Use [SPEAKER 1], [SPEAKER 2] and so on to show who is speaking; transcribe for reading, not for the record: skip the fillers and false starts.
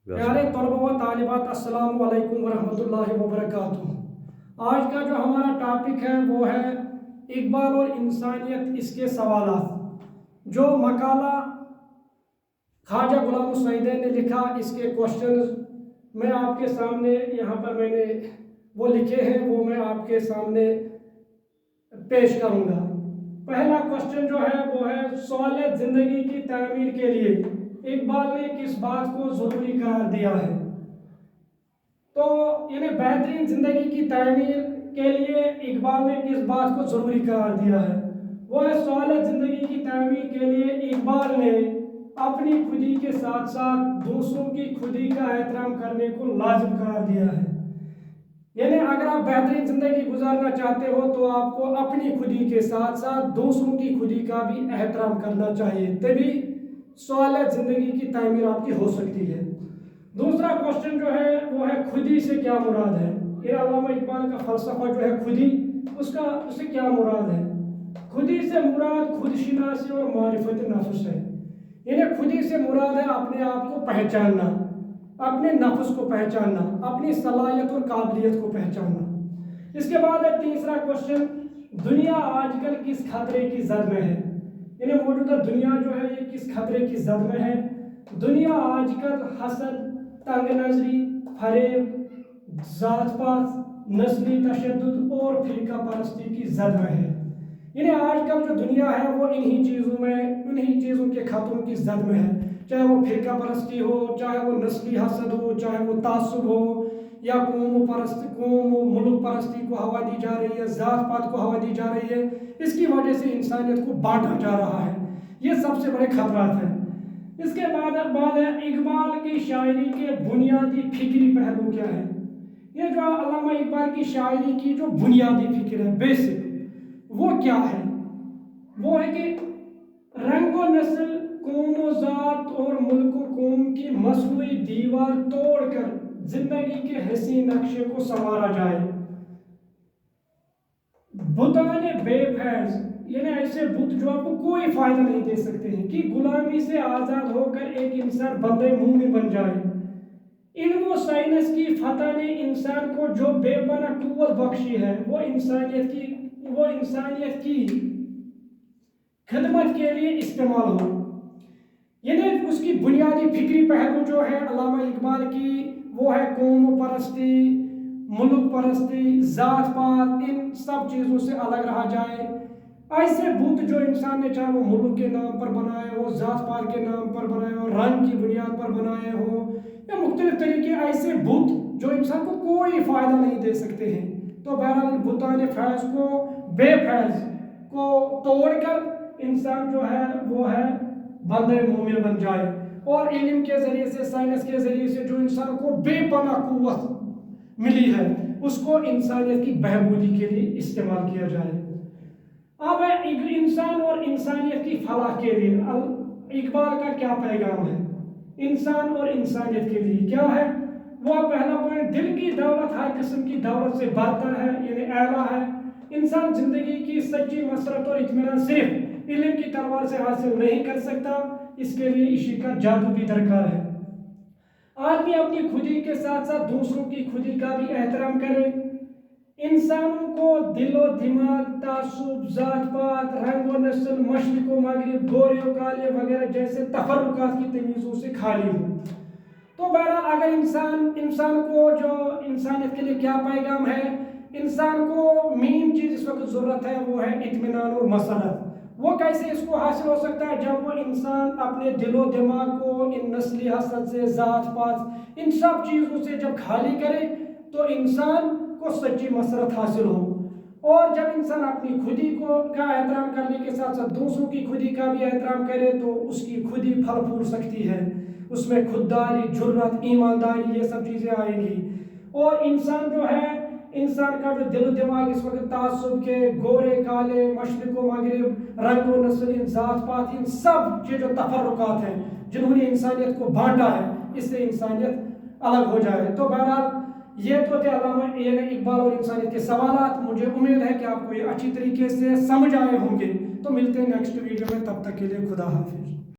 [SPEAKER 1] प्यारे तलबा व तालिबात, अस्सलाम वालेकुम वरहमतुल्लाहि वबरकातुहू। आज का जो हमारा टॉपिक है वो है इकबाल और इंसानियत, इसके सवालात। जो मकाला ख्वाजा गुलाम सईद ने लिखा, इसके क्वेश्चन मैं आपके सामने यहाँ पर मैंने वो लिखे हैं, वो मैं आपके सामने पेश करूँगा। पहला क्वेश्चन जो है वो है, सवाल ज़िंदगी की तामीर के लिए इकबाल ने किस बात को ज़रूरी करार दिया है? तो यानी बेहतरीन ज़िंदगी की तामीर के लिए इकबाल ने किस बात को ज़रूरी करार दिया है? वो है, सवाल ज़िंदगी की तामीर के लिए इकबाल ने अपनी खुदी के साथ साथ दूसरों की खुदी का एहतराम करने को लाजिम करार दिया है। यानी अगर आप बेहतरीन ज़िंदगी गुजारना चाहते हो तो आपको अपनी खुदी के साथ साथ दूसरों की खुदी का भी एहतराम करना चाहिए, तभी सवाल ज़िंदगी की तामीर आपकी हो सकती है। दूसरा क्वेश्चन जो है वो है, खुदी से क्या मुराद है? ये अल्लामा इकबाल का फ़लसफ़ा जो है खुदी, उससे क्या मुराद है? खुदी से मुराद खुदशिनासी और मारिफत नफ्स है। यानी खुदी से मुराद है अपने आप को पहचानना, अपने नफ्स को पहचानना, अपनी सलाहियत और काबिलियत को पहचानना। इसके बाद है तीसरा क्वेश्चन, दुनिया आजकल किस खतरे की जद में है? यानी मौजूदा दुनिया जो है ये किस खतरे की जद में है? दुनिया आजकल हसद, तंग नजरी, फरेब, जात पात, नस्ली तशद्दुद और फिरका परस्ती की जद में है। यानी आजकल जो दुनिया है वो इन्हीं चीज़ों के खतरों की जद में है, चाहे वो फिरका परस्ती हो, चाहे वो नस्ली हसद हो, चाहे वो तासुब हो, या कौम मुल्क परस्ती को हवा दी जा रही है, जात पात को हवा दी जा रही है। इसकी वजह से इंसानियत को बांटा जा रहा है। ये सबसे बड़े खतरात हैं। इसके बाद है इकबाल की शायरी के बुनियादी फिक्री पहलू क्या है? ये जो अल्लामा इकबाल की शायरी की जो बुनियादी फिक्र है, बेसिक, वो क्या है? वो है कि रंग व नस्ल, कौम व ज़ात और मुल्क व कौम की मसनूई दीवार तोड़कर जिंदगी के हसीन नक्शे को संवारा जाए। बुताने बेफैज, यानी ऐसे बुत जो आपको कोई फायदा नहीं दे सकते हैं, कि गुलामी से आज़ाद होकर एक इंसान बंदे मूमिन बन जाए। इल्म व साइंस की फतह ने इंसान को जो बेपना कुव्वत बख्शी है, वो इंसानियत की खिदमत के लिए इस्तेमाल हो। यानी उसकी बुनियादी फिक्री पहलू जो है अल्लामा इकबाल की, वो है कौम परस्ती, मुल्क परस्ती, जात पात, इन सब चीज़ों से अलग रहा जाए। ऐसे बुत जो इंसान ने, चाहे वो मुल्क के नाम पर बनाए हो, जात पात के नाम पर बनाए हो, रंग की बुनियाद पर बनाए हो, या मुख्तलिफ तरीके ऐसे बुत जो इंसान को कोई फ़ायदा नहीं दे सकते हैं, तो बहरहाल बुतान फैज़ को, बेफैज़ को तोड़कर इंसान जो है वो है बंदे मोमिन बन जाए, और इल्म के ज़रिए से, साइंस के ज़रिए से जो इंसान को बेपनाह कुव्वत मिली है, उसको इंसानियत की बहबूदी के लिए इस्तेमाल किया जाए। अब इंसान और इंसानियत की फलाह के लिए इकबाल का क्या पैगाम है? इंसान और इंसानियत के लिए क्या है? वो पहला पॉइंट, दिल की दौलत हर किस्म की दौलत से बरतर है, यानी आला है। इंसान जिंदगी की सच्ची मसरत और इत्मीनान सिर्फ इल्म की तलवार से हासिल नहीं कर सकता, इसके लिए इश्क का जादू भी दरकार है। आदमी अपनी खुदी के साथ साथ दूसरों की खुदी का भी एहतराम करे। इंसानों को दिलो दिमाग, तासुब, जात पात, रंग व नस्ल, मशरिक व मगरिब, गोरे व काले वगैरह जैसे तफर्रुकात की तमीज़ों से खाली हो। तो बहरहाल अगर इंसान को जो इंसानियत के लिए क्या पैगाम है, इंसान को मेन चीज़ इस वक्त ज़रूरत है वो है इत्मीनान और मसरत। वो कैसे इसको हासिल हो सकता है? जब वो इंसान अपने दिलो दिमाग को इन नस्ली हसद से, जात पात, इन सब चीज़ों से जब खाली करे तो इंसान को सच्ची मसरत हासिल हो। और जब इंसान अपनी खुदी का एहतराम करने के साथ साथ दूसरों की खुदी का भी एहतराम करे तो उसकी खुदी फल फूल सकती है, उसमें खुददारी, जुर्रत, ईमानदारी, ये सब चीज़ें आएंगी। और इंसान जो है, इंसान का जो दिल दिमाग इस वक्त तासुब के, गोरे काले, मशरिक व मगरिब, रंग व नस्ल, इन जात पात, इन सब ये जो तफर्रुकात हैं जिन्होंने इंसानियत को बांटा है, इससे इंसानियत अलग हो जाए। तो बहरहाल ये तो थे अल्लामा इकबाल और इंसानियत के सवालात। मुझे उम्मीद है कि आपको ये अच्छी तरीके से समझ आए होंगे। तो मिलते हैं नेक्स्ट वीडियो में, तब तक के लिए खुदा हाफिज।